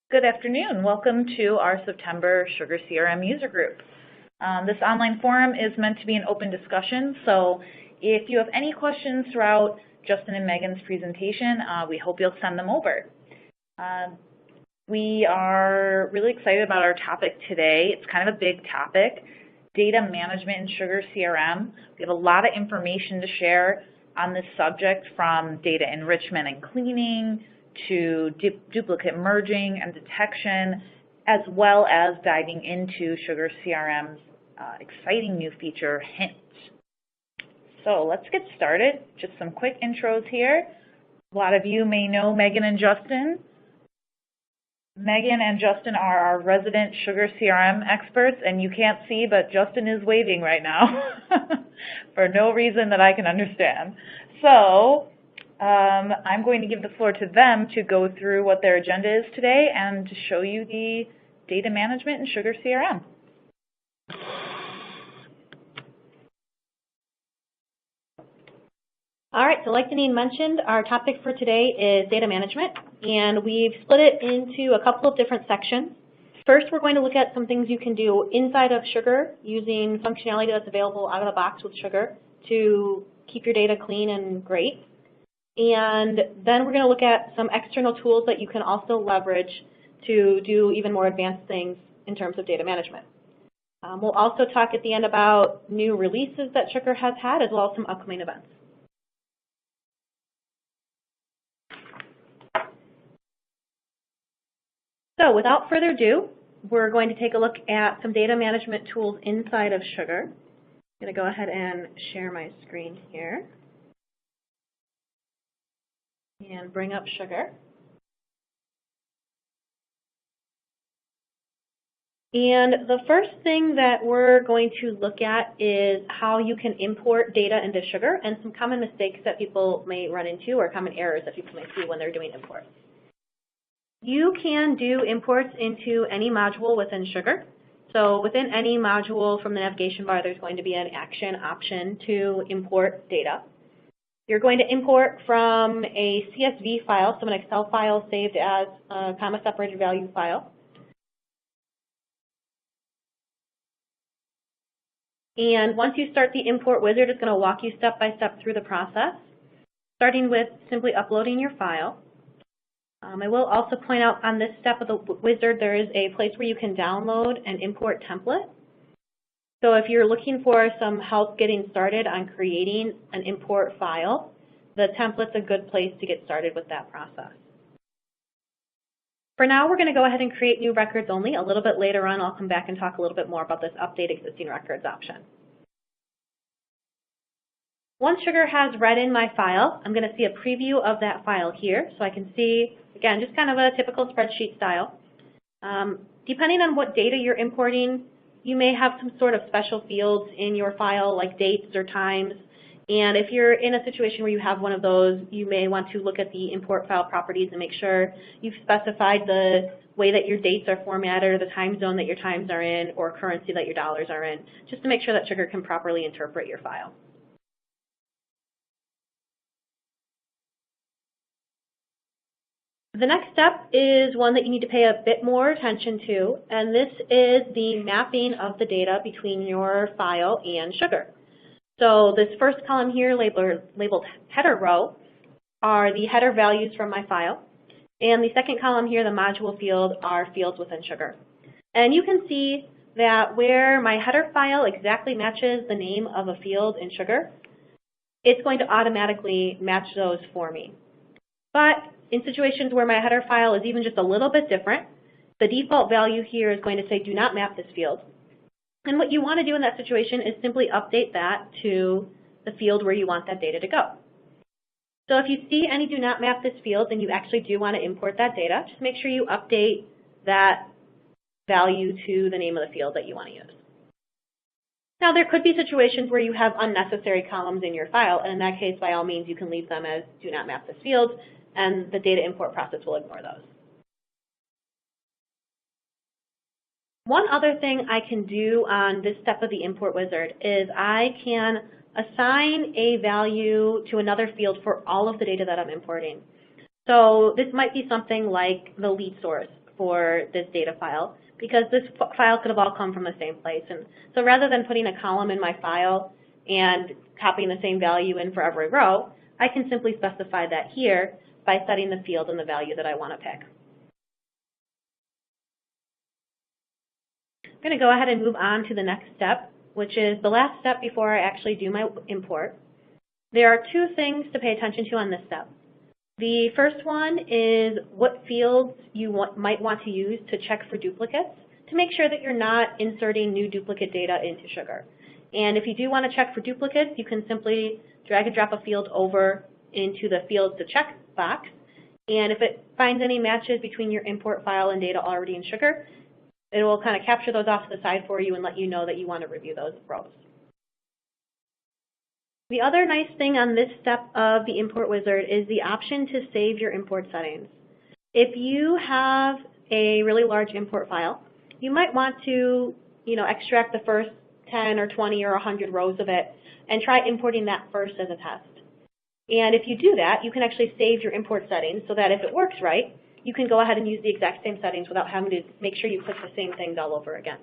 Good afternoon. Welcome to our September SugarCRM user group. This online forum is meant to be an open discussion, so if you have any questions throughout Justin and Megan's presentation, we hope you'll send them over. We are really excited about our topic today. It's kind of a big topic, data management in SugarCRM. We have a lot of information to share on this subject, from data enrichment and cleaning to duplicate merging and detection, as well as diving into SugarCRM's exciting new feature, Hint. So let's get started. Just some quick intros here. A lot of you may know Megan and Justin. Megan and Justin are our resident SugarCRM experts, and you can't see, but Justin is waving right now for no reason that I can understand. So I'm going to give the floor to them to go through what their agenda is today and to show you the data management in SugarCRM. All right, so like Deneen mentioned, our topic for today is data management, and we've split it into a couple of different sections. First, we're going to look at some things you can do inside of Sugar using functionality that's available out of the box with Sugar to keep your data clean and great. And then we're going to look at some external tools that you can also leverage to do even more advanced things in terms of data management. We'll also talk at the end about new releases that Sugar has had, as well as some upcoming events. So without further ado, we're going to take a look at some data management tools inside of Sugar. I'm going to go ahead and share my screen here and bring up Sugar. And the first thing that we're going to look at is how you can import data into Sugar and some common mistakes that people may run into, or common errors that people may see when they're doing imports. You can do imports into any module within Sugar. So within any module from the navigation bar, there's going to be an action option to import data. You're going to import from a CSV file, so an Excel file saved as a comma-separated value file. And once you start the import wizard, it's going to walk you step by step through the process, starting with simply uploading your file. I will also point out on this step of the wizard, there is a place where you can download an import template. So if you're looking for some help getting started on creating an import file, the template's a good place to get started with that process. For now, we're going to go ahead and create new records only. A little bit later on, I'll come back and talk a little bit more about this update existing records option. Once Sugar has read in my file, I'm going to see a preview of that file here. So I can see, again, just kind of a typical spreadsheet style. Depending on what data you're importing, you may have some sort of special fields in your file, like dates or times. And if you're in a situation where you have one of those, you may want to look at the import file properties and make sure you've specified the way that your dates are formatted, or the time zone that your times are in, or currency that your dollars are in, just to make sure that Sugar can properly interpret your file. The next step is one that you need to pay a bit more attention to, and this is the mapping of the data between your file and Sugar. So this first column here, labeled header row, are the header values from my file. And the second column here, the module field, are fields within Sugar. And you can see that where my header file exactly matches the name of a field in Sugar, it's going to automatically match those for me. But in situations where my header file is even just a little bit different, the default value here is going to say do not map this field. And what you want to do in that situation is simply update that to the field where you want that data to go. So if you see any do not map this field and you actually do want to import that data, just make sure you update that value to the name of the field that you want to use. Now, there could be situations where you have unnecessary columns in your file, and in that case, by all means, you can leave them as do not map this field, and the data import process will ignore those. One other thing I can do on this step of the import wizard is I can assign a value to another field for all of the data that I'm importing. So this might be something like the lead source for this data file because this file could have all come from the same place. And so rather than putting a column in my file and copying the same value in for every row, I can simply specify that here by setting the field and the value that I want to pick. I'm going to go ahead and move on to the next step, which is the last step before I actually do my import. There are two things to pay attention to on this step. The first one is what fields you might want to use to check for duplicates to make sure that you're not inserting new duplicate data into Sugar. And if you do want to check for duplicates, you can simply drag and drop a field over into the fields to check box. And if it finds any matches between your import file and data already in Sugar, it will kind of capture those off to the side for you and let you know that you want to review those rows. The other nice thing on this step of the import wizard is the option to save your import settings. If you have a really large import file, you might want to, extract the first 10 or 20 or 100 rows of it and try importing that first as a test. And if you do that, you can actually save your import settings so that if it works right, you can go ahead and use the exact same settings without having to make sure you click the same things all over again.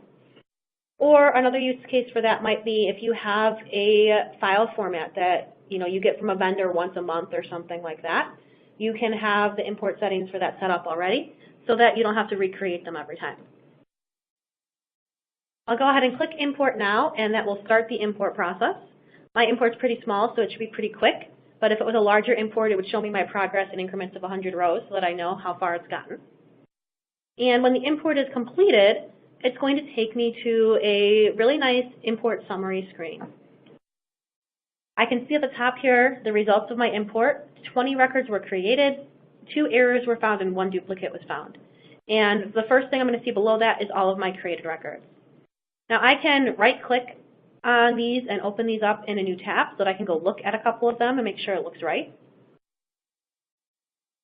Or another use case for that might be if you have a file format that you get from a vendor once a month or something like that, you can have the import settings for that set up already so that you don't have to recreate them every time. I'll go ahead and click import now, and that will start the import process. My import's pretty small, so it should be pretty quick, but if it was a larger import, it would show me my progress in increments of 100 rows so that I know how far it's gotten. And when the import is completed, it's going to take me to a really nice import summary screen. I can see at the top here the results of my import. 20 records were created, 2 errors were found, and 1 duplicate was found. And the first thing I'm going to see below that is all of my created records. Now I can right-click on these and open these up in a new tab so that I can go look at a couple of them and make sure it looks right.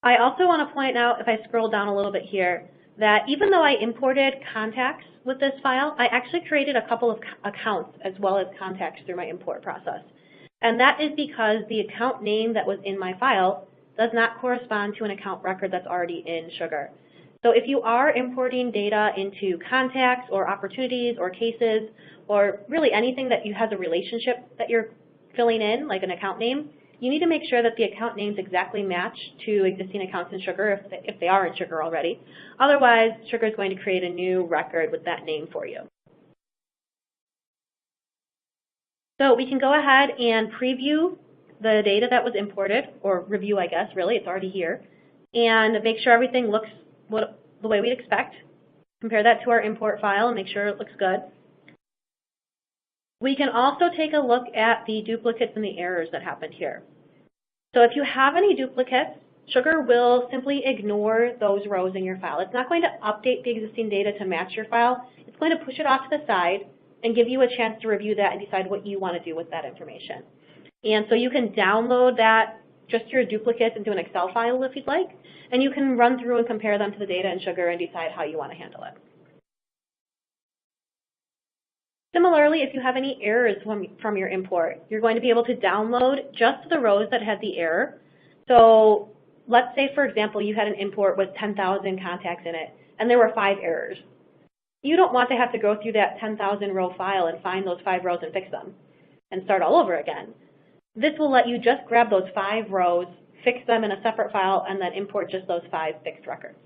I also want to point out, if I scroll down a little bit here, that even though I imported contacts with this file, I actually created a couple of accounts as well as contacts through my import process. And that is because the account name that was in my file does not correspond to an account record that's already in Sugar. So if you are importing data into contacts or opportunities or cases or really anything that has a relationship that you're filling in, like an account name, you need to make sure that the account names exactly match to existing accounts in Sugar if they are in Sugar already. Otherwise, Sugar is going to create a new record with that name for you. So we can go ahead and preview the data that was imported, or review, I guess, really, it's already here, and make sure everything looks the way we'd expect. Compare that to our import file and make sure it looks good. We can also take a look at the duplicates and the errors that happened here. So if you have any duplicates, Sugar will simply ignore those rows in your file. It's not going to update the existing data to match your file. It's going to push it off to the side and give you a chance to review that and decide what you want to do with that information. And so you can download that, just your duplicates, into an Excel file if you'd like, and you can run through and compare them to the data in Sugar and decide how you want to handle it. Similarly, if you have any errors from your import, you're going to be able to download just the rows that had the error. So let's say, for example, you had an import with 10,000 contacts in it, and there were 5 errors. You don't want to have to go through that 10,000 row file and find those 5 rows and fix them and start all over again. This will let you just grab those 5 rows, fix them in a separate file, and then import just those 5 fixed records.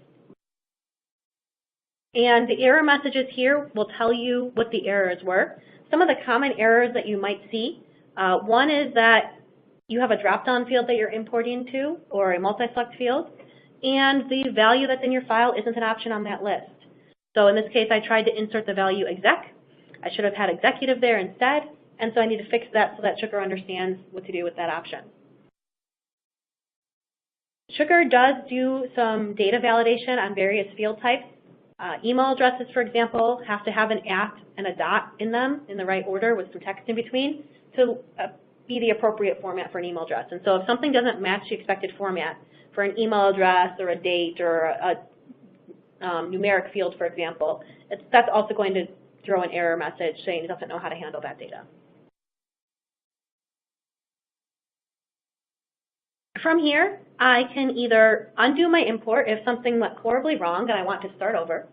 And the error messages here will tell you what the errors were. Some of the common errors that you might see, one is that you have a drop-down field that you're importing to, or a multi-select field, and the value that's in your file isn't an option on that list. So in this case, I tried to insert the value exec. I should have had executive there instead, and so I need to fix that so that Sugar understands what to do with that option. Sugar does do some data validation on various field types. Email addresses, for example, have to have an @ and a dot in them in the right order with some text in between to be the appropriate format for an email address. And so if something doesn't match the expected format for an email address or a date or a numeric field, for example, that's also going to throw an error message saying it doesn't know how to handle that data. From here, I can either undo my import if something went horribly wrong and I want to start over.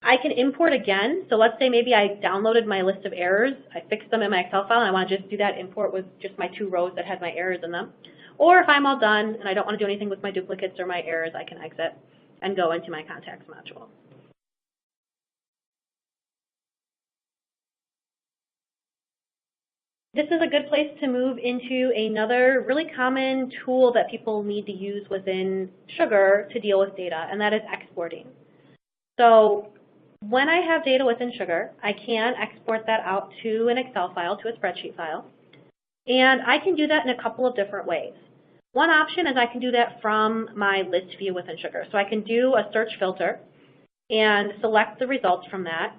I can import again. So let's say maybe I downloaded my list of errors, I fixed them in my Excel file, and I want to just do that import with just my 2 rows that had my errors in them. Or if I'm all done and I don't want to do anything with my duplicates or my errors, I can exit and go into my contacts module. This is a good place to move into another really common tool that people need to use within Sugar to deal with data, and that is exporting. So when I have data within Sugar, I can export that out to an Excel file, to a spreadsheet file, and I can do that in a couple of different ways. One option is I can do that from my list view within Sugar. So I can do a search filter and select the results from that.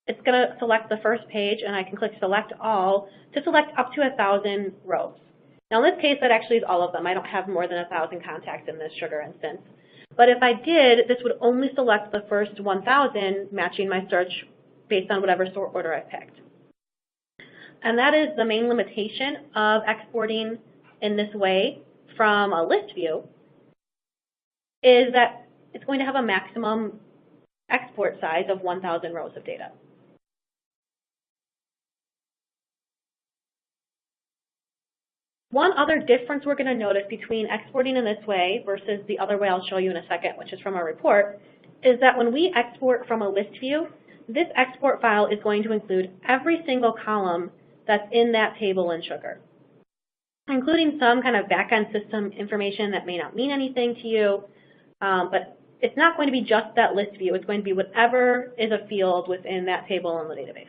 It's going to select the first page, and I can click Select All to select up to 1,000 rows. Now in this case, that actually is all of them. I don't have more than 1,000 contacts in this Sugar instance. But if I did, this would only select the first 1,000, matching my search based on whatever sort order I picked. And that is the main limitation of exporting in this way from a list view, is that it's going to have a maximum export size of 1,000 rows of data. One other difference we're going to notice between exporting in this way versus the other way I'll show you in a second, which is from a report, is that when we export from a list view, this export file is going to include every single column that's in that table in Sugar, including some kind of back-end system information that may not mean anything to you, but it's not going to be just that list view. It's going to be whatever is a field within that table in the database.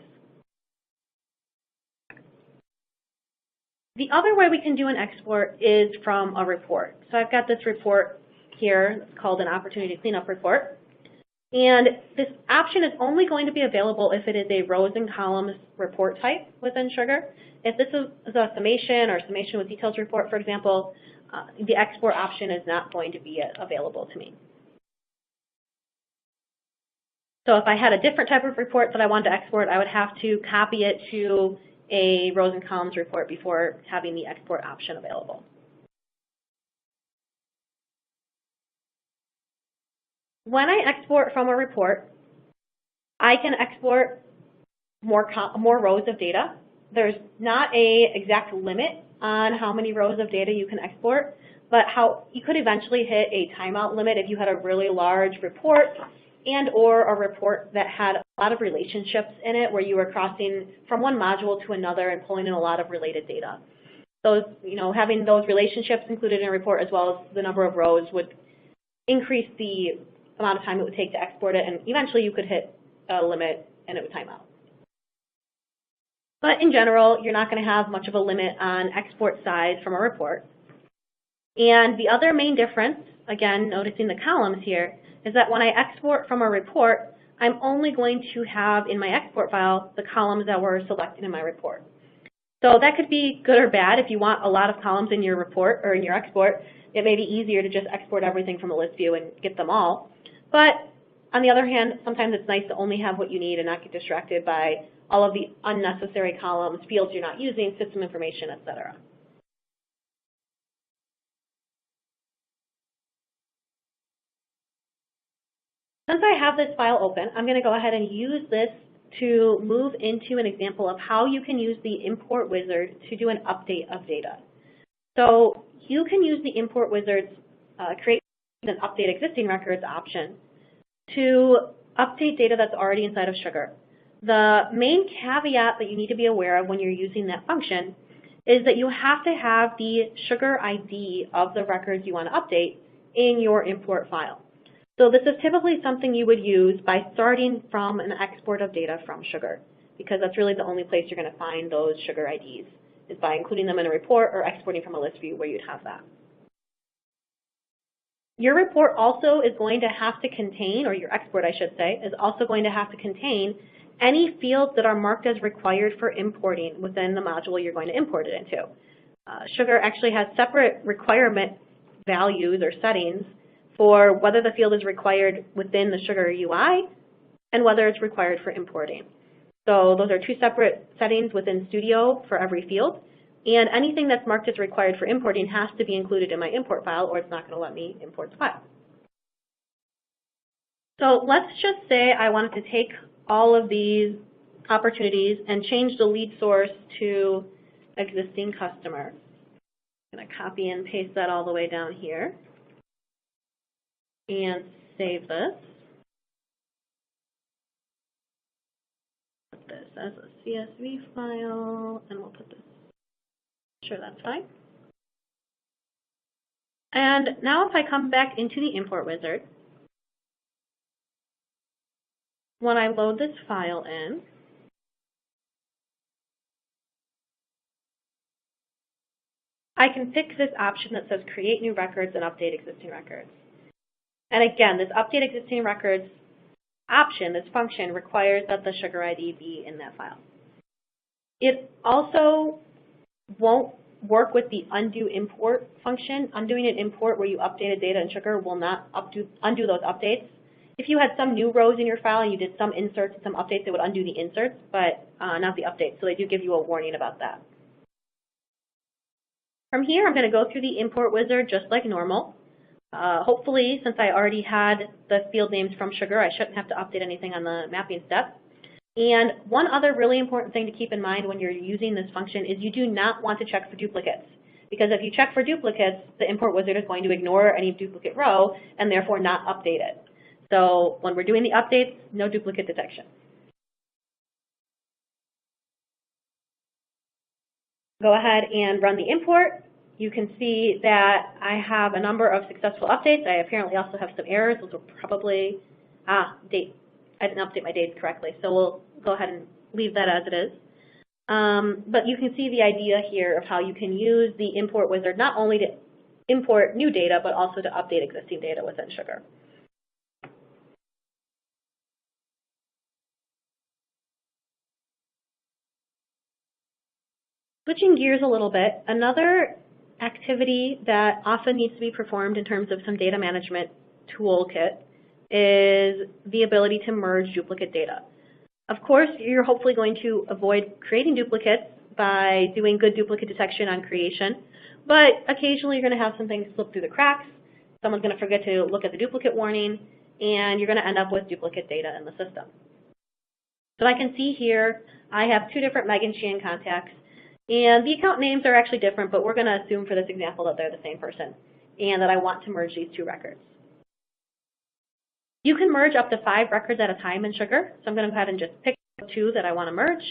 The other way we can do an export is from a report. So I've got this report here. It's called an Opportunity Cleanup Report. And this option is only going to be available if it is a rows and columns report type within Sugar. If this is a summation or summation with details report, for example, the export option is not going to be available to me. So if I had a different type of report that I wanted to export, I would have to copy it to a rows and columns report before having the export option available. When I export from a report, I can export more rows of data. There's not an exact limit on how many rows of data you can export, but you could eventually hit a timeout limit if you had a really large report and or a report that had a lot of relationships in it where you were crossing from one module to another and pulling in a lot of related data. Those, having those relationships included in a report as well as the number of rows would increase the amount of time it would take to export it, and eventually you could hit a limit and it would time out. But in general, you're not going to have much of a limit on export size from a report. And the other main difference, again, noticing the columns here, is that when I export from a report, I'm only going to have in my export file the columns that were selected in my report. So that could be good or bad. If you want a lot of columns in your report or in your export, it may be easier to just export everything from a list view and get them all. But on the other hand, sometimes it's nice to only have what you need and not get distracted by all of the unnecessary columns, fields you're not using, system information, etc. Since I have this file open, I'm going to go ahead and use this to move into an example of how you can use the import wizard to do an update of data. So you can use the import wizard's create and update existing records option to update data that's already inside of Sugar. The main caveat that you need to be aware of when you're using that function is that you have to have the Sugar ID of the records you want to update in your import file. So this is typically something you would use by starting from an export of data from Sugar, because that's really the only place you're going to find those Sugar IDs, is by including them in a report or exporting from a list view where you'd have that. Your report also is going to have to contain, or your export I should say, is also going to have to contain any fields that are marked as required for importing within the module you're going to import it into. Sugar actually has separate requirement values or settings for whether the field is required within the Sugar UI and whether it's required for importing. So those are two separate settings within Studio for every field. And anything that's marked as required for importing has to be included in my import file, or it's not going to let me import the file. So let's just say I wanted to take all of these opportunities and change the lead source to existing customer. I'm going to copy and paste that all the way down here and save this. Put this as a CSV file, and we'll put this. Sure, that's fine. And now if I come back into the import wizard, when I load this file in, I can pick this option that says create new records and update existing records. And again, this update existing records option, this function, requires that the sugar ID be in that file. It also won't work with the undo import function. Undoing an import where you updated data in sugar will not undo those updates. If you had some new rows in your file and you did some inserts and some updates, it would undo the inserts, but not the updates. So they do give you a warning about that. From here, I'm going to go through the import wizard just like normal. Hopefully, since I already had the field names from sugar, I shouldn't have to update anything on the mapping step. And one other really important thing to keep in mind when you're using this function is you do not want to check for duplicates. Because if you check for duplicates, the import wizard is going to ignore any duplicate row and therefore not update it. So when we're doing the updates, no duplicate detection. Go ahead and run the import. You can see that I have a number of successful updates. I apparently also have some errors. Those will probably, date. I didn't update my dates correctly, so we'll go ahead and leave that as it is. But you can see the idea here of how you can use the import wizard not only to import new data, but also to update existing data within sugar. Switching gears a little bit, another activity that often needs to be performed in terms of some data management toolkit is the ability to merge duplicate data. Of course, you're hopefully going to avoid creating duplicates by doing good duplicate detection on creation, but occasionally you're going to have some things slip through the cracks. Someone's going to forget to look at the duplicate warning, and you're going to end up with duplicate data in the system. So I can see here I have two different Megan Sheehan contacts, and the account names are actually different, but we're going to assume for this example that they're the same person and that I want to merge these two records. You can merge up to 5 records at a time in Sugar. So I'm going to go ahead and just pick 2 that I want to merge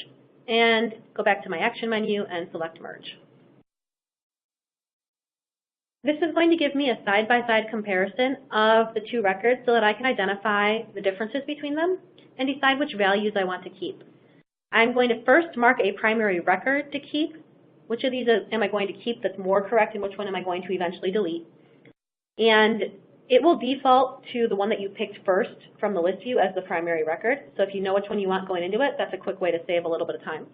and go back to my action menu and select merge. This is going to give me a side-by-side comparison of the 2 records so that I can identify the differences between them and decide which values I want to keep. I'm going to first mark a primary record to keep. Which of these am I going to keep that's more correct and which one am I going to eventually delete? And it will default to the one that you picked first from the list view as the primary record. So if you know which one you want going into it, that's a quick way to save a little bit of time.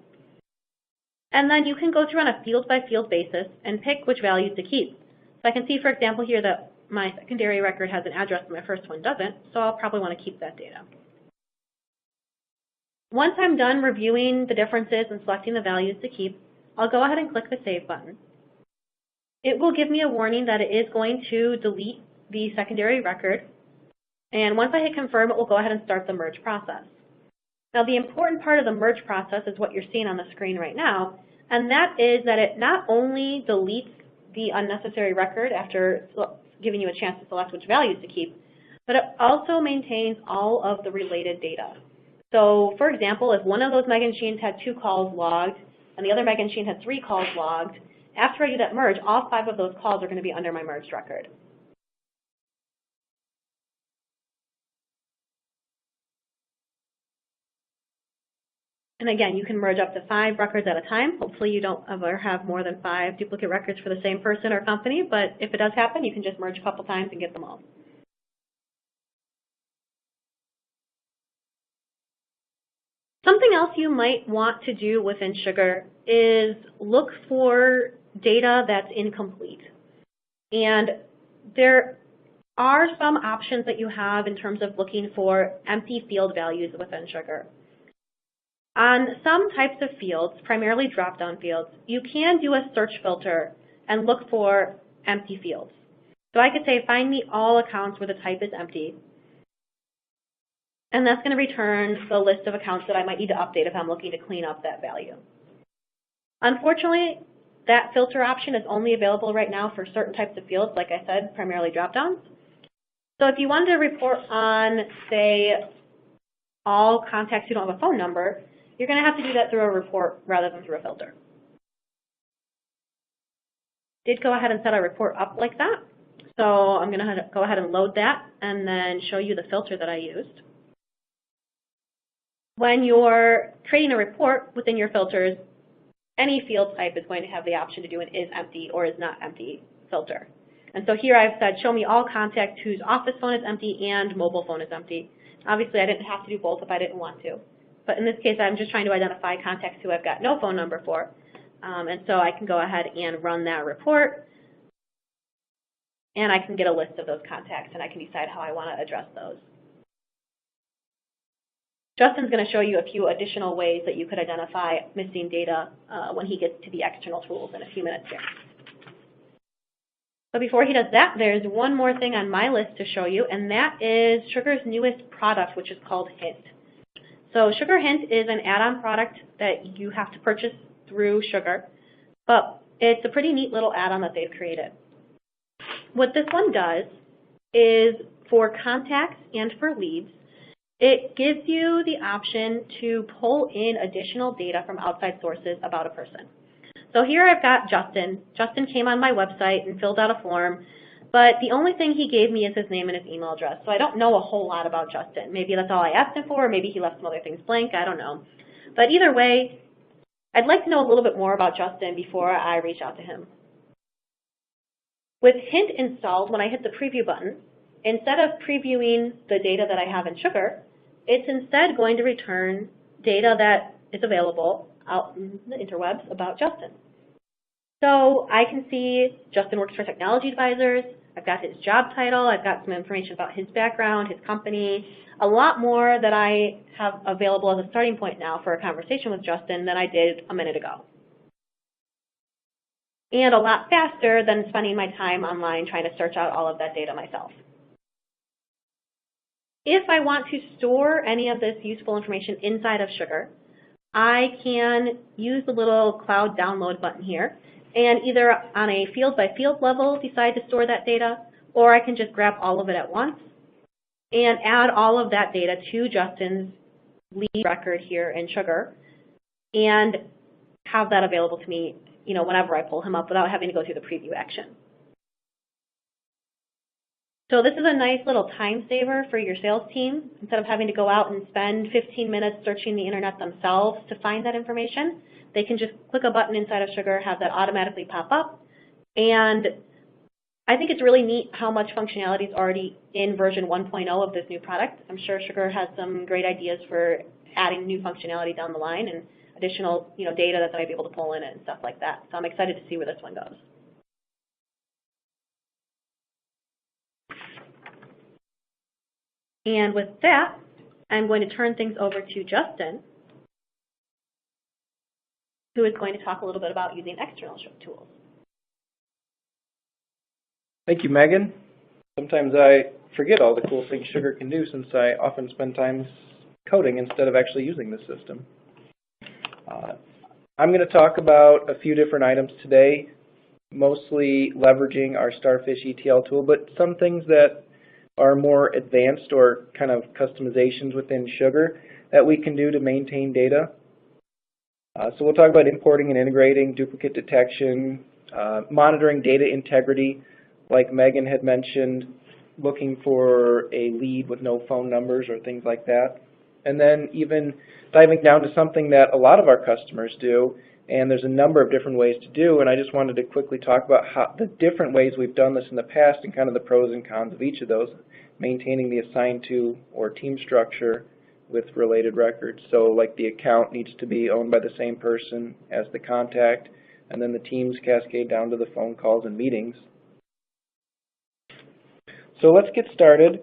And then you can go through on a field-by-field basis and pick which values to keep. So I can see, for example, here that my secondary record has an address and my first one doesn't, so I'll probably want to keep that data. Once I'm done reviewing the differences and selecting the values to keep, I'll go ahead and click the Save button. It will give me a warning that it is going to delete the secondary record, and once I hit confirm, it will go ahead and start the merge process. Now, the important part of the merge process is what you're seeing on the screen right now, and that is that it not only deletes the unnecessary record after giving you a chance to select which values to keep, but it also maintains all of the related data. So, for example, if one of those Megan Sheehans had 2 calls logged and the other Megan Sheehan had 3 calls logged, after I do that merge, all 5 of those calls are going to be under my merged record. And again, you can merge up to 5 records at a time. Hopefully you don't ever have more than 5 duplicate records for the same person or company, but if it does happen, you can just merge a couple times and get them all. Something else you might want to do within Sugar is look for data that's incomplete. And there are some options that you have in terms of looking for empty field values within Sugar. On some types of fields, primarily drop-down fields, you can do a search filter and look for empty fields. So I could say, find me all accounts where the type is empty. And that's going to return the list of accounts that I might need to update if I'm looking to clean up that value. Unfortunately, that filter option is only available right now for certain types of fields, like I said, primarily drop-downs. So if you wanted to report on, say, all contacts who don't have a phone number, you're going to have to do that through a report rather than through a filter. Did go ahead and set our report up like that. So I'm going to go ahead and load that and then show you the filter that I used. When you're creating a report within your filters, any field type is going to have the option to do an is empty or is not empty filter. And so here I've said, show me all contacts whose office phone is empty and mobile phone is empty. Obviously, I didn't have to do both if I didn't want to. But in this case, I'm just trying to identify contacts who I've got no phone number for. And so I can go ahead and run that report. And I can get a list of those contacts, and I can decide how I want to address those. Justin's going to show you a few additional ways that you could identify missing data when he gets to the external tools in a few minutes here. But before he does that, there's one more thing on my list to show you, and that is Sugar's newest product, which is called Hint. So Sugar Hint is an add-on product that you have to purchase through Sugar, but it's a pretty neat little add-on that they've created. What this one does is for contacts and for leads, it gives you the option to pull in additional data from outside sources about a person. So here I've got Justin. Justin came on my website and filled out a form, but the only thing he gave me is his name and his email address. So I don't know a whole lot about Justin. Maybe that's all I asked him for, or maybe he left some other things blank, I don't know. But either way, I'd like to know a little bit more about Justin before I reach out to him. With Hint installed, when I hit the preview button, instead of previewing the data that I have in Sugar, it's instead going to return data that is available out in the interwebs about Justin. So I can see Justin works for Technology Advisors. I've got his job title. I've got some information about his background, his company, a lot more that I have available as a starting point now for a conversation with Justin than I did a minute ago. And a lot faster than spending my time online trying to search out all of that data myself. If I want to store any of this useful information inside of Sugar, I can use the little cloud download button here and either on a field-by-field level decide to store that data, or I can just grab all of it at once and add all of that data to Justin's lead record here in Sugar and have that available to me, whenever I pull him up without having to go through the preview action. So this is a nice little time saver for your sales team. Instead of having to go out and spend 15 minutes searching the internet themselves to find that information, they can just click a button inside of Sugar, have that automatically pop up. And I think it's really neat how much functionality is already in version 1.0 of this new product. I'm sure Sugar has some great ideas for adding new functionality down the line and additional data that they might be able to pull in and stuff like that. So I'm excited to see where this one goes. And with that, I'm going to turn things over to Justin, who is going to talk a little bit about using external tools. Thank you, Megan. Sometimes I forget all the cool things Sugar can do since I often spend time coding instead of actually using the system. I'm going to talk about a few different items today, mostly leveraging our Starfish ETL tool, but some things that are more advanced or kind of customizations within Sugar that we can do to maintain data. So we'll talk about importing and integrating, duplicate detection, monitoring data integrity, like Megan had mentioned, looking for a lead with no phone numbers or things like that. And then even diving down to something that a lot of our customers do, and there's a number of different ways to do, and I just wanted to quickly talk about how the different ways we've done this in the past and kind of the pros and cons of each of those, maintaining the assigned to or team structure with related records. So like the account needs to be owned by the same person as the contact, and then the teams cascade down to the phone calls and meetings. So let's get started.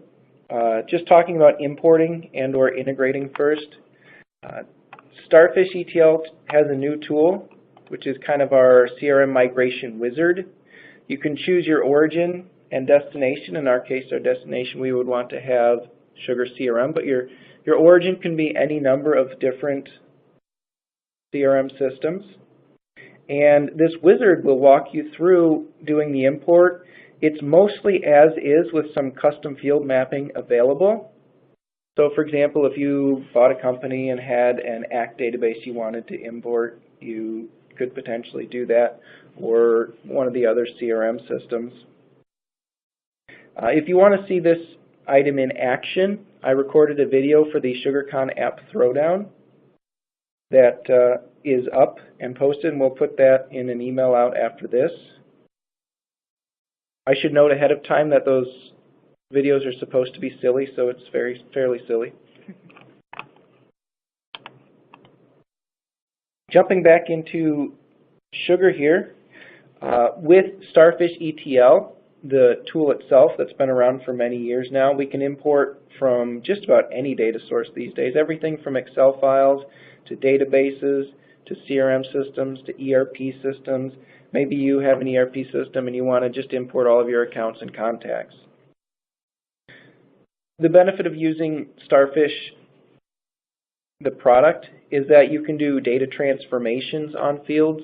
Just talking about importing and or integrating first. Starfish ETL has a new tool, which is kind of our CRM migration wizard. You can choose your origin and destination. In our case, our destination, we would want to have SugarCRM, but your origin can be any number of different CRM systems. And this wizard will walk you through doing the import. It's mostly as is with some custom field mapping available. So for example, if you bought a company and had an ACT database you wanted to import, you could potentially do that, or one of the other CRM systems. If you want to see this item in action, I recorded a video for the SugarCon app throwdown that is up and posted, and we'll put that in an email out after this. I should note ahead of time that those videos are supposed to be silly, so it's fairly silly. Jumping back into Sugar here, with Starfish ETL, the tool itself that's been around for many years now, we can import from just about any data source these days, everything from Excel files to databases to CRM systems to ERP systems. Maybe you have an ERP system and you want to just import all of your accounts and contacts. The benefit of using Starfish, the product, is that you can do data transformations on fields,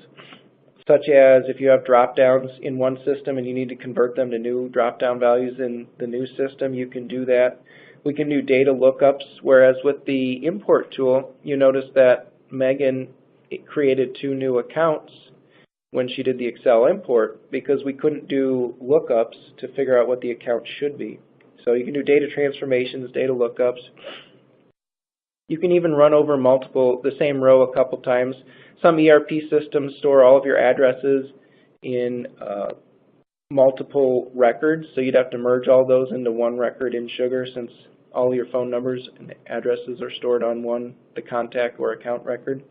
such as if you have drop-downs in one system and you need to convert them to new drop-down values in the new system, you can do that. We can do data lookups, whereas with the import tool, you notice that Megan created 2 new accounts when she did the Excel import because we couldn't do lookups to figure out what the account should be. So you can do data transformations, data lookups. You can even run over the same row a couple times. Some ERP systems store all of your addresses in multiple records, so you'd have to merge all those into one record in Sugar since all your phone numbers and addresses are stored on the contact or account record.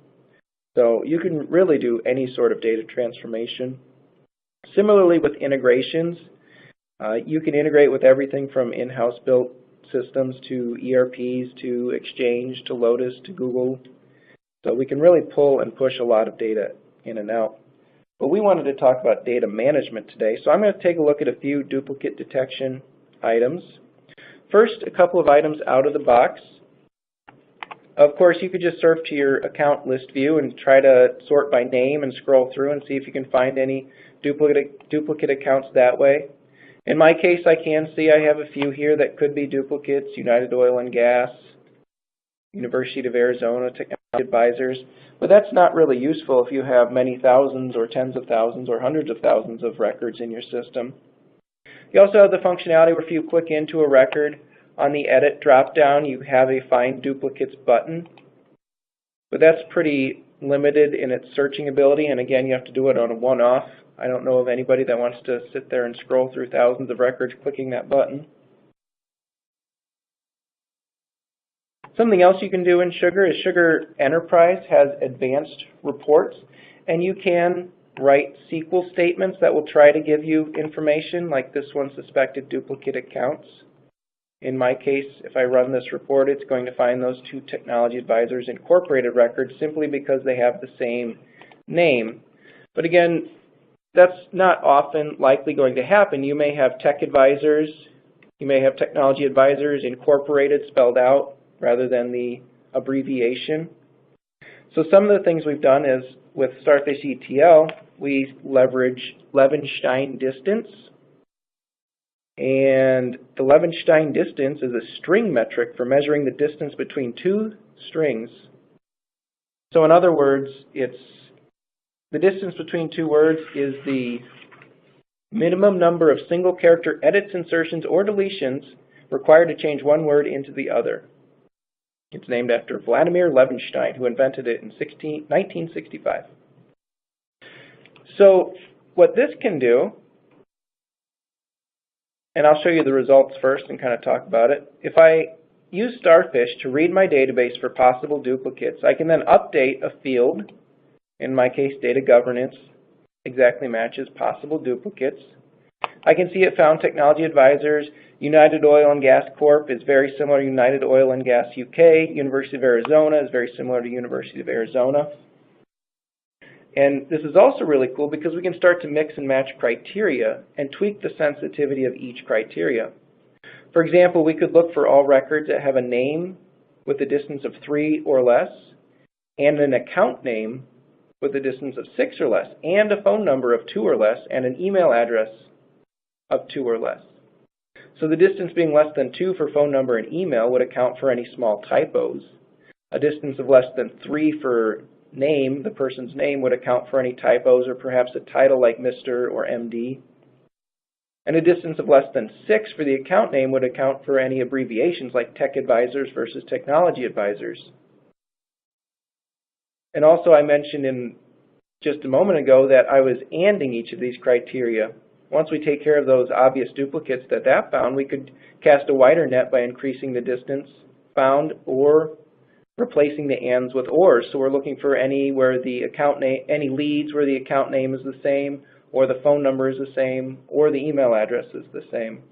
So you can really do any sort of data transformation. Similarly with integrations, you can integrate with everything from in-house built systems to ERPs to Exchange to Lotus to Google. So we can really pull and push a lot of data in and out. But we wanted to talk about data management today, so I'm going to take a look at a few duplicate detection items. First, a couple of items out of the box. Of course, you could just surf to your account list view and try to sort by name and scroll through and see if you can find any duplicate accounts that way. In my case, I can see I have a few here that could be duplicates: United Oil and Gas, University of Arizona, Technology Advisors. But that's not really useful if you have many thousands or tens of thousands or hundreds of thousands of records in your system. You also have the functionality where if you click into a record, on the Edit drop-down, you have a Find Duplicates button. But that's pretty limited in its searching ability, and again, you have to do it on a one-off. I don't know of anybody that wants to sit there and scroll through thousands of records clicking that button. Something else you can do in Sugar is Sugar Enterprise has advanced reports, and you can write SQL statements that will try to give you information, like this one, suspected duplicate accounts. In my case, if I run this report, it's going to find those 2 Technology Advisors Incorporated records simply because they have the same name. But again, that's not often likely going to happen. You may have Tech Advisors, you may have Technology Advisors Incorporated spelled out rather than the abbreviation. So some of the things we've done is with Starfish ETL, we leverage Levenshtein distance. And the Levenshtein distance is a string metric for measuring the distance between 2 strings. So in other words, the distance between 2 words is the minimum number of single character edits, insertions, or deletions required to change one word into the other. It's named after Vladimir Levenshtein, who invented it in 1965. So what this can do, and I'll show you the results first and kind of talk about it. If I use Starfish to read my database for possible duplicates, I can then update a field. In my case, data governance exactly matches possible duplicates. I can see it found Technology Advisors, United Oil and Gas Corp is very similar to United Oil and Gas UK. University of Arizona is very similar to University of Arizona. And this is also really cool because we can start to mix and match criteria and tweak the sensitivity of each criteria. For example, we could look for all records that have a name with a distance of 3 or less, and an account name with a distance of 6 or less, and a phone number of 2 or less, and an email address of 2 or less. So the distance being less than 2 for phone number and email would account for any small typos. A distance of less than 3 for name, the person's name, would account for any typos or perhaps a title like Mr. or MD. And a distance of less than 6 for the account name would account for any abbreviations like Tech Advisors versus Technology Advisors. And also I mentioned in just a moment ago that I was ANDing each of these criteria. Once we take care of those obvious duplicates that found, we could cast a wider net by increasing the distance found or replacing the ands with ors. So we're looking for any where the account name, any leads where the account name is the same, or the phone number is the same, or the email address is the same.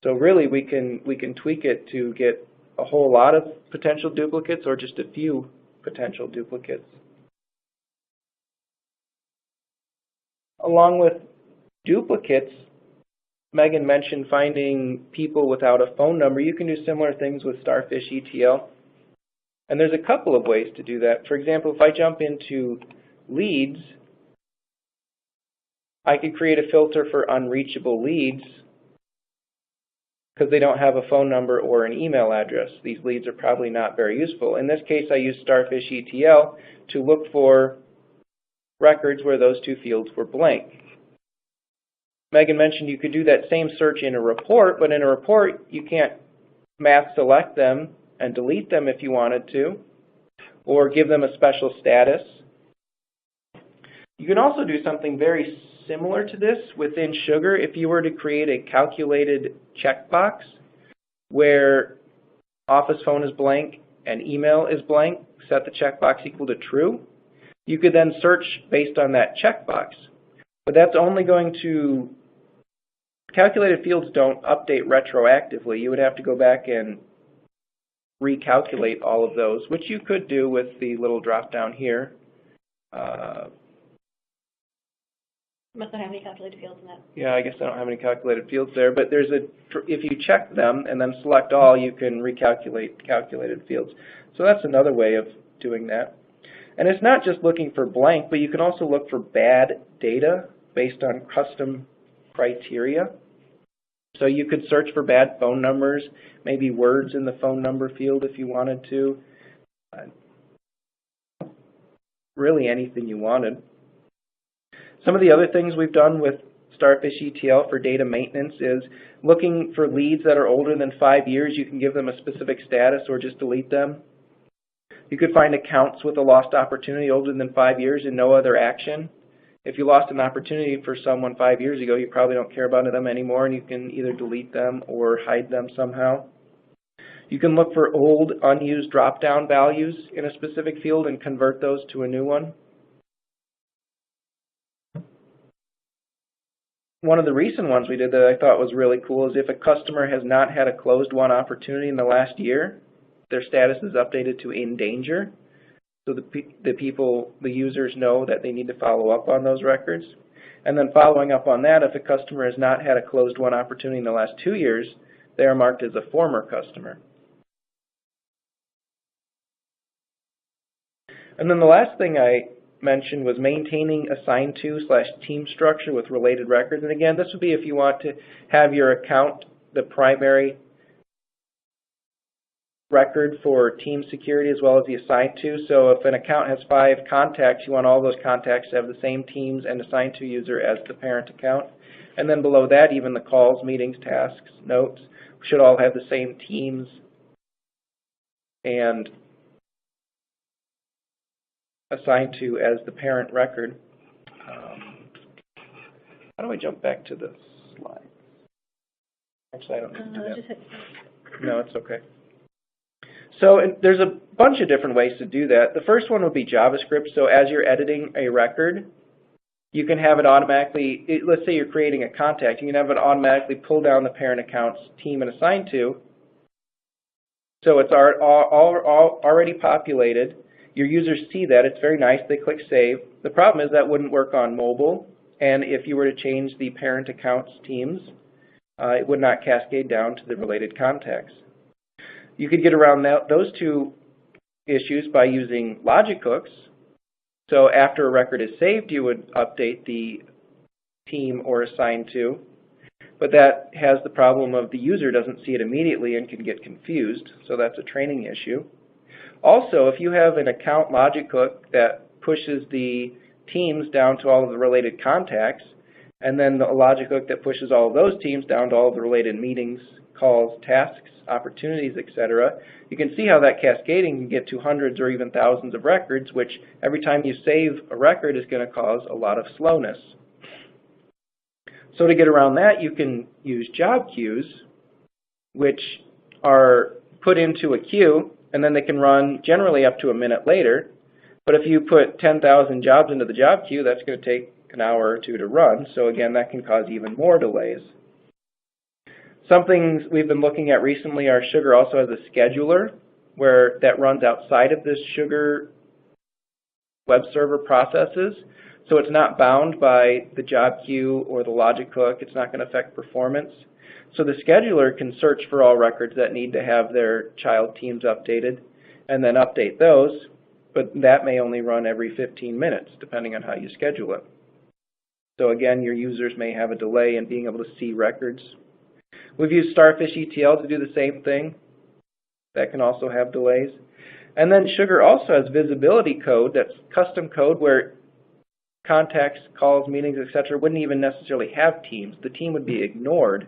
So really we can tweak it to get a whole lot of potential duplicates or just a few potential duplicates. Along with duplicates, Megan mentioned finding people without a phone number. You can do similar things with Starfish ETL. And there's a couple of ways to do that. For example, if I jump into leads, I could create a filter for unreachable leads because they don't have a phone number or an email address. These leads are probably not very useful. In this case, I use Starfish ETL to look for records where those two fields were blank. Megan mentioned you could do that same search in a report, but in a report you can't math select them and delete them if you wanted to, or give them a special status. You can also do something very similar to this within Sugar. If you were to create a calculated checkbox where office phone is blank and email is blank, set the checkbox equal to true, you could then search based on that checkbox. But that's only going to, calculated fields don't update retroactively. You would have to go back and recalculate all of those, which you could do with the little drop down here. Must not have any calculated fields in that. Yeah, I guess I don't have any calculated fields there, but there's if you check them and then select all, you can recalculate calculated fields. So that's another way of doing that. And it's not just looking for blank, but you can also look for bad data based on custom criteria. So you could search for bad phone numbers, maybe words in the phone number field if you wanted to. Really anything you wanted. Some of the other things we've done with Starfish ETL for data maintenance is looking for leads that are older than 5 years. You can give them a specific status or just delete them. You could find accounts with a lost opportunity older than 5 years and no other action. If you lost an opportunity for someone 5 years ago, you probably don't care about them anymore, and you can either delete them or hide them somehow. You can look for old, unused drop-down values in a specific field and convert those to a new one. One of the recent ones we did that I thought was really cool is if a customer has not had a closed-won opportunity in the last year, their status is updated to in danger. So the users know that they need to follow up on those records. And then following up on that, if a customer has not had a closed-won opportunity in the last 2 years, they are marked as a former customer. And then the last thing I mentioned was maintaining assigned to/team structure with related records. And again, this would be if you want to have your account the primary record for team security as well as the assigned to. So if an account has 5 contacts, you want all those contacts to have the same teams and assigned to user as the parent account. And then below that, even the calls, meetings, tasks, notes should all have the same teams and assigned to as the parent record. How do I jump back to the slide? Actually, I don't need to do that. No, it's okay. So there's a bunch of different ways to do that. The first one would be JavaScript. So as you're editing a record, you can have it automatically, let's say you're creating a contact, you can have it automatically pull down the parent account's team and assign to. So it's already populated. Your users see that. It's very nice. They click Save. The problem is that wouldn't work on mobile, and if you were to change the parent account's teams, it would not cascade down to the related contacts. You could get around those two issues by using logic hooks. So after a record is saved, you would update the team or assign to, but that has the problem of the user doesn't see it immediately and can get confused, so that's a training issue. Also, if you have an account logic hook that pushes the teams down to all of the related contacts, and then the logic hook that pushes all of those teams down to all of the related meetings, calls, tasks, opportunities, etc., you can see how that cascading can get to hundreds or even thousands of records, which every time you save a record is going to cause a lot of slowness. So to get around that, you can use job queues, which are put into a queue, and then they can run generally up to a minute later. But if you put 10,000 jobs into the job queue, that's going to take an hour or two to run. So again, that can cause even more delays. Some things we've been looking at recently are Sugar also has a scheduler where that runs outside of this Sugar web server processes. So it's not bound by the job queue or the logic hook. It's not going to affect performance. So the scheduler can search for all records that need to have their child teams updated and then update those, but that may only run every 15 minutes depending on how you schedule it. So again, your users may have a delay in being able to see records. We've used Starfish ETL to do the same thing. That can also have delays. And then Sugar also has visibility code, that's custom code where contacts, calls, meetings, etc. wouldn't even necessarily have teams. The team would be ignored.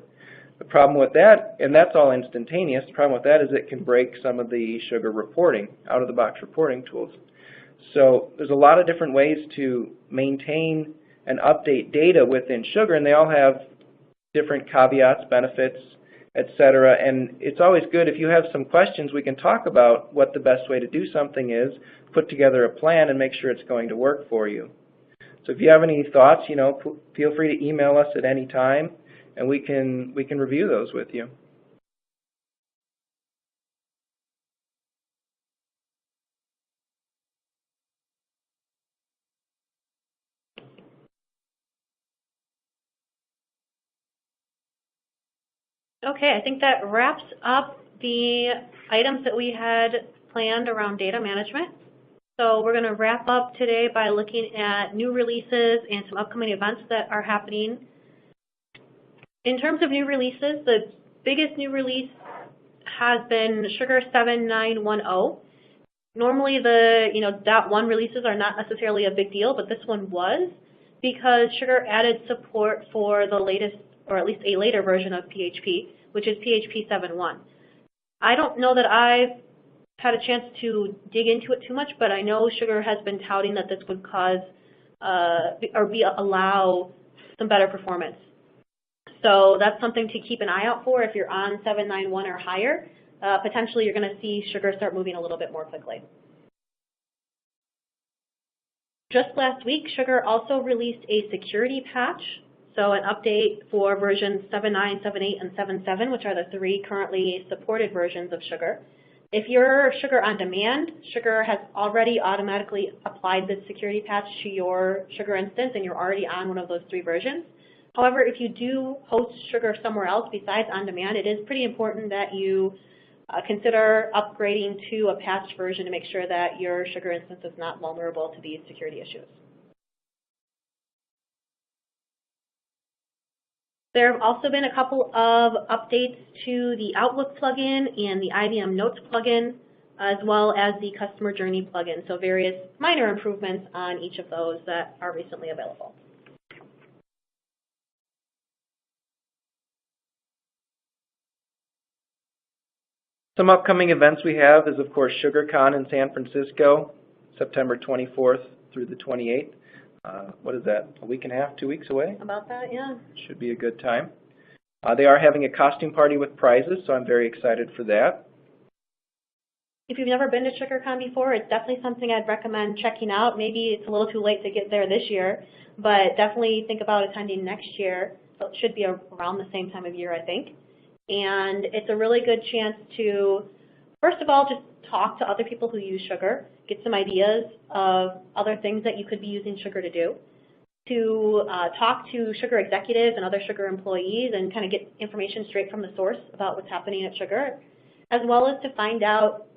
The problem with that, and that's all instantaneous, the problem with that is it can break some of the Sugar reporting, out-of-the-box reporting tools. So there's a lot of different ways to maintain and update data within Sugar, and they all have different caveats, benefits, etc. And it's always good if you have some questions, we can talk about what the best way to do something is, put together a plan, and make sure it's going to work for you. So if you have any thoughts, feel free to email us at any time, and we can review those with you. Okay, I think that wraps up the items that we had planned around data management. So we're going to wrap up today by looking at new releases and some upcoming events that are happening. In terms of new releases, the biggest new release has been Sugar 7910. Normally the .1 releases are not necessarily a big deal, but this one was because Sugar added support for the latest, or at least a later version of PHP, which is PHP 7.1. I don't know that I've had a chance to dig into it too much, but I know Sugar has been touting that this would cause allow some better performance. So that's something to keep an eye out for if you're on 7.9.1 or higher. Potentially you're going to see Sugar start moving a little bit more quickly. Just last week, Sugar also released a security patch, so an update for versions 7.9, 7.8, and 7.7, which are the 3 currently supported versions of Sugar. If you're Sugar on demand, Sugar has already automatically applied this security patch to your Sugar instance and you're already on one of those 3 versions. However, if you do host Sugar somewhere else besides on demand, it is pretty important that you consider upgrading to a patched version to make sure that your Sugar instance is not vulnerable to these security issues. There have also been a couple of updates to the Outlook plugin and the IBM Notes plugin, as well as the Customer Journey plugin, so various minor improvements on each of those that are recently available. Some upcoming events we have is, of course, SugarCon in San Francisco, September 24th through the 28th. What is that, a week and a half, 2 weeks away? About that, yeah. Should be a good time. They are having a costume party with prizes, so I'm very excited for that. If you've never been to SugarCon before, it's definitely something I'd recommend checking out. Maybe it's a little too late to get there this year, but definitely think about attending next year. So it should be around the same time of year, I think. And it's a really good chance to, first of all, just talk to other people who use sugar, get some ideas of other things that you could be using sugar to do, to talk to sugar executives and other sugar employees and kind of get information straight from the source about what's happening at sugar, as well as to find out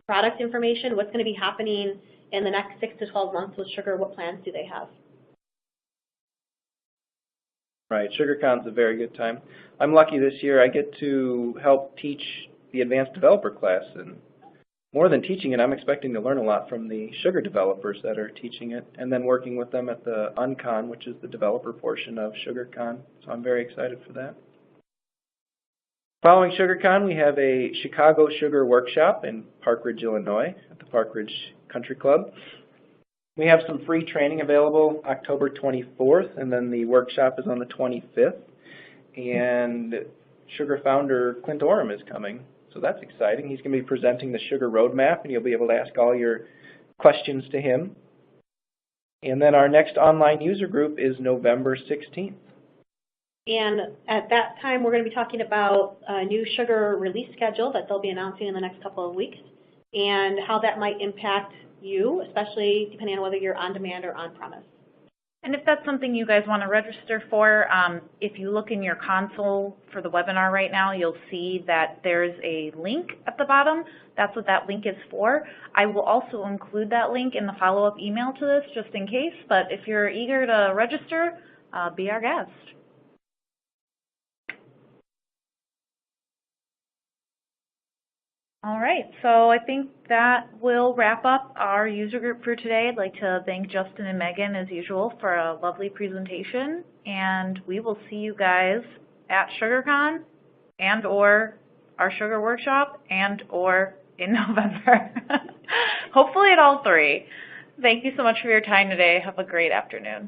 product information, what's going to be happening in the next 6 to 12 months with sugar, what plans do they have. Right, SugarCon's a very good time. I'm lucky this year I get to help teach the advanced developer class, and more than teaching it, I'm expecting to learn a lot from the sugar developers that are teaching it, and then working with them at the UnCon, which is the developer portion of SugarCon, so I'm very excited for that. Following SugarCon, we have a Chicago Sugar Workshop in Park Ridge, Illinois, at the Park Ridge Country Club. We have some free training available October 24th, and then the workshop is on the 25th. And Sugar founder Clint Oram is coming, so that's exciting. He's going to be presenting the Sugar Roadmap, and you'll be able to ask all your questions to him. And then our next online user group is November 16th. And at that time, we're going to be talking about a new sugar release schedule that they'll be announcing in the next couple of weeks and how that might impact you, especially depending on whether you're on demand or on premise. And if that's something you guys want to register for, if you look in your console for the webinar right now, you'll see that there's a link at the bottom. That's what that link is for. I will also include that link in the follow-up email to this just in case, but if you're eager to register, be our guest. All right, so I think that will wrap up our user group for today. I'd like to thank Justin and Megan, as usual, for a lovely presentation, and we will see you guys at SugarCon and or our Sugar Workshop and or in November. Hopefully at all three. Thank you so much for your time today. Have a great afternoon.